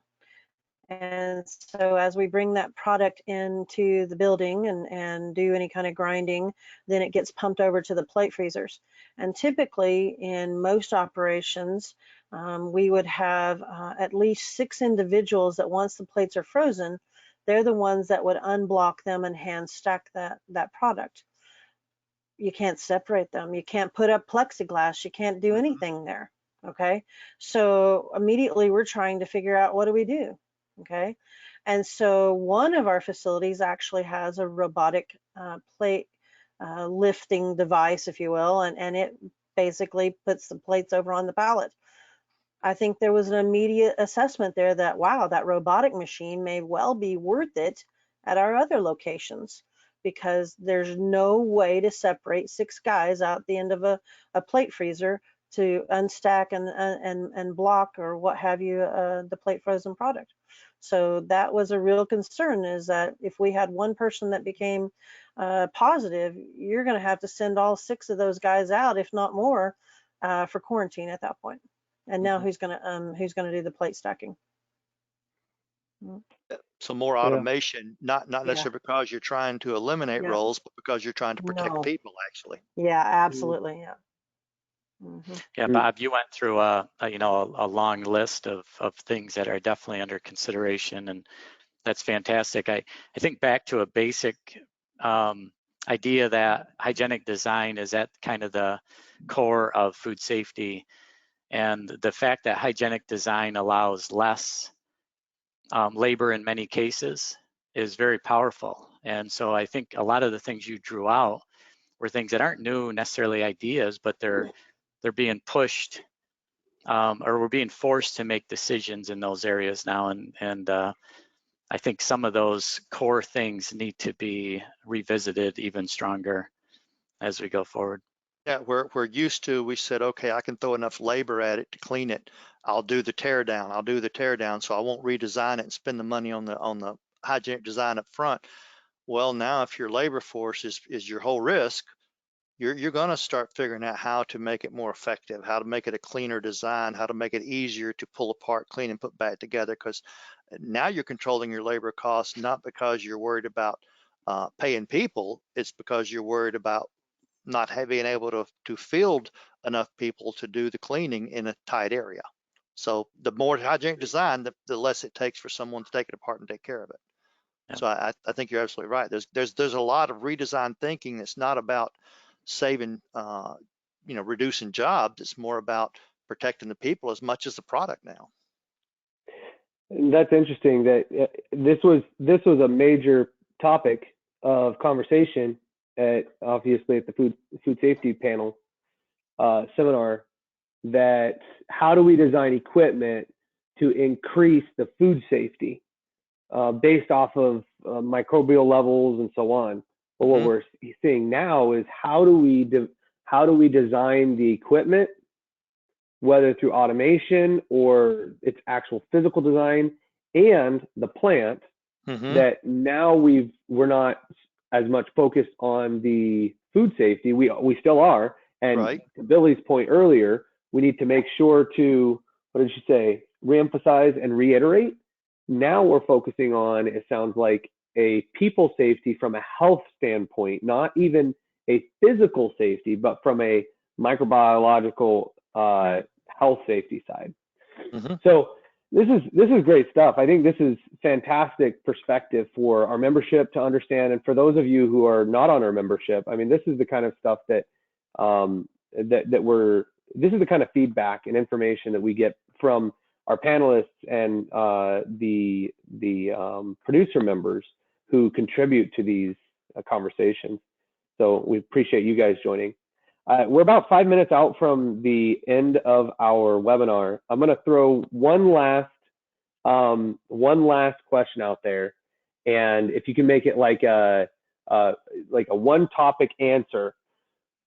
And so as we bring that product into the building and do any kind of grinding, then it gets pumped over to the plate freezers. And typically in most operations, we would have at least 6 individuals that once the plates are frozen, they're the ones that would unblock them and hand stack that product. You can't separate them. You can't put up plexiglass. You can't do anything there. Okay. So immediately we're trying to figure out, what do we do? Okay. And so one of our facilities actually has a robotic plate lifting device, if you will, and it basically puts the plates over on the pallet. I think there was an immediate assessment there that, wow, that robotic machine may well be worth it at our other locations, because there's no way to separate 6 guys out the end of a plate freezer to unstack and block or what have you the plate frozen product. So that was a real concern, is that if we had one person that became positive, you're going to have to send all 6 of those guys out, if not more, for quarantine at that point. And now who's going to do the plate stacking? So more automation, not necessarily because you're trying to eliminate roles, but because you're trying to protect people, actually. Yeah, absolutely. Yeah. Yeah, Bob, you went through a long list of things that are definitely under consideration, and that's fantastic. I think back to a basic idea that hygienic design is at kind of the core of food safety, and the fact that hygienic design allows less labor in many cases is very powerful. And so I think a lot of the things you drew out were things that aren't new necessarily ideas, but they're being pushed or we're being forced to make decisions in those areas now. And I think some of those core things need to be revisited even stronger as we go forward. Yeah, we're used to, we said, okay, I can throw enough labor at it to clean it. I'll do the tear down. So I won't redesign it and spend the money on the hygienic design up front. Well, now if your labor force is your whole risk, you're going to start figuring out how to make it more effective, how to make it a cleaner design, how to make it easier to pull apart, clean, and put back together. Because now you're controlling your labor costs, not because you're worried about paying people, it's because you're worried about not being able to field enough people to do the cleaning in a tight area. So the more hygienic design, the less it takes for someone to take it apart and take care of it. Yeah. So I think you're absolutely right. There's a lot of redesign thinking that's not about saving, reducing jobs. It's more about protecting the people as much as the product now. That's interesting that this was a major topic of conversation obviously at the food safety panel seminar, that how do we design equipment to increase the food safety based off of microbial levels and so on. But what we're seeing now is how do we design the equipment, whether through automation or its actual physical design, and the plant, that now we're not as much focused on the food safety. We still are, and to Billy's point earlier, we need to make sure to, what did she say, reemphasize and reiterate. Now we're focusing on, it sounds like, a people safety from a health standpoint, not even a physical safety, but from a microbiological health safety side. So this is great stuff. I think this is fantastic perspective for our membership to understand, and for those of you who are not on our membership, I mean, this is the kind of stuff that this is the kind of feedback and information that we get from our panelists and the producer members who contribute to these conversations. So we appreciate you guys joining. We're about 5 minutes out from the end of our webinar. I'm going to throw one last question out there, and if you can make it like a one topic answer.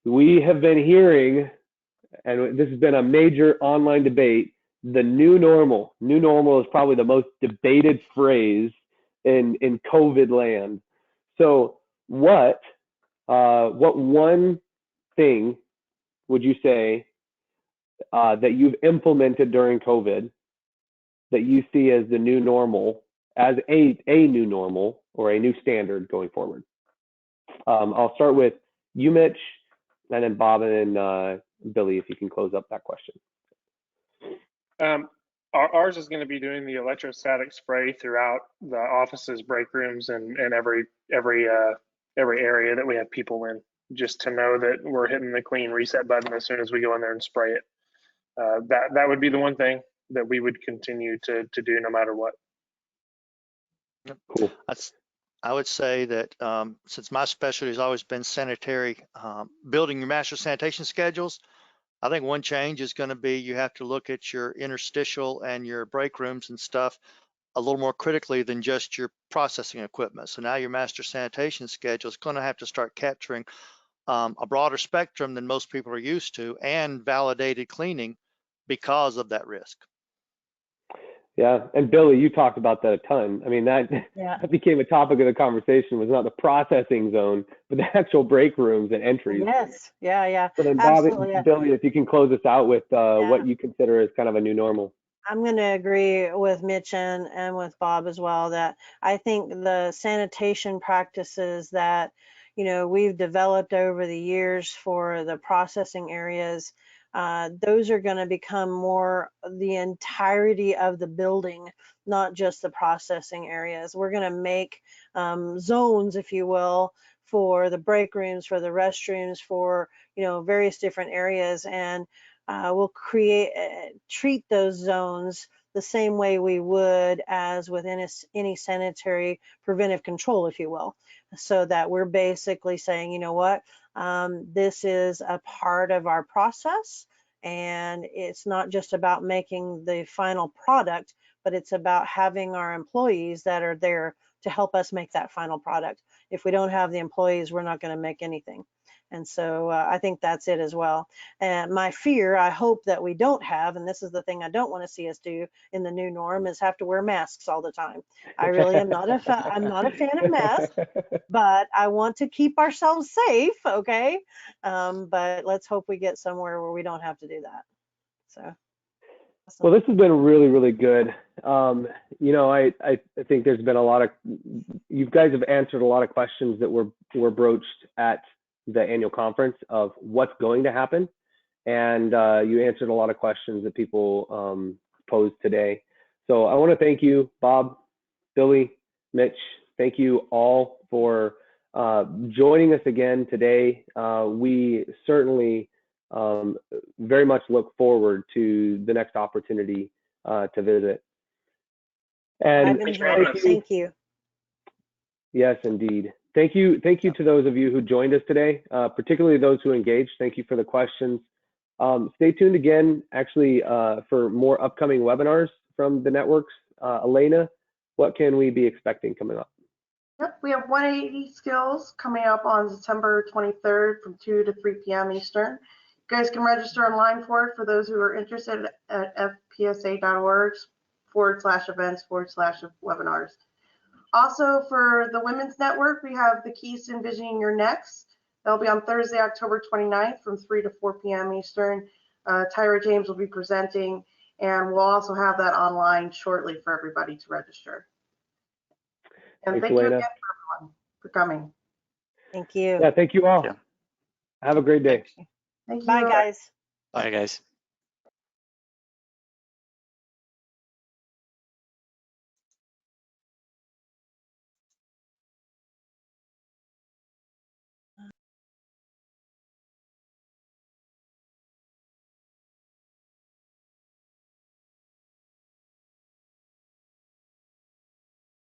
We have been hearing, and this has been a major online debate, the new normal. New normal is probably the most debated phrase in COVID land. So what one thing would you say that you've implemented during COVID that you see as the new normal, as a new normal or a new standard going forward? I'll start with you, Mitch, and then Bob and Billy, if you can close up that question. Ours is going to be doing the electrostatic spray throughout the offices, break rooms, and every area that we have people in, just to know that we're hitting the clean reset button as soon as we go in there and spray it. That would be the one thing that we would continue to do no matter what. Cool. I would say that since my specialty has always been sanitary, building your master sanitation schedules, I think one change is going to be you have to look at your interstitial and your break rooms and stuff a little more critically than just your processing equipment. So now your master sanitation schedule is going to have to start capturing a broader spectrum than most people are used to, and validated cleaning because of that risk. Yeah, and Billy, you talked about that a ton. I mean, that became a topic of the conversation, was not the processing zone, but the actual break rooms and entries. Yes, yeah. So then Bob and Billy, if you can close us out with what you consider as kind of a new normal. I'm going to agree with Mitch and with Bob as well, that I think the sanitation practices that, we've developed over the years for the processing areas, those are going to become more the entirety of the building, not just the processing areas. We're going to make zones, if you will, for the break rooms, for the restrooms, for various different areas, and we'll treat those zones the same way we would as with any sanitary preventive control, if you will, so that we're basically saying, you know what, this is a part of our process, and it's not just about making the final product, but it's about having our employees that are there to help us make that final product. If we don't have the employees, we're not going to make anything. And so I think that's it as well. And my fear, I hope that we don't have, and this is the thing I don't want to see us do in the new norm, is have to wear masks all the time. I really am not I'm not a fan of masks, but I want to keep ourselves safe, okay? But let's hope we get somewhere where we don't have to do that. So. Well, this has been really, really good. I think there's been a lot of, you guys have answered a lot of questions that were broached at the annual conference of what's going to happen. And you answered a lot of questions that people posed today. So I want to thank you, Bob, Billy, Mitch. Thank you all for joining us again today. We certainly very much look forward to the next opportunity to visit. And I've enjoyed it. Thank you. Yes, indeed. Thank you to those of you who joined us today, particularly those who engaged. Thank you for the questions. Stay tuned again, actually, for more upcoming webinars from the networks. Elena, what can we be expecting coming up? Yep, we have 180 skills coming up on September 23rd from 2 to 3 p.m. Eastern. You guys can register online for it for those who are interested at fpsa.org/events/webinars. Also for the Women's Network, we have the Keys to Envisioning Your Next. That'll be on Thursday, October 29th from 3 to 4 p.m. Eastern. Tyra James will be presenting, and we'll also have that online shortly for everybody to register. And Thanks, thank you Elena. again for everyone for coming. Thank you. Yeah, thank you all. Yeah. Have a great day. Thank you. Bye, guys. Bye, guys.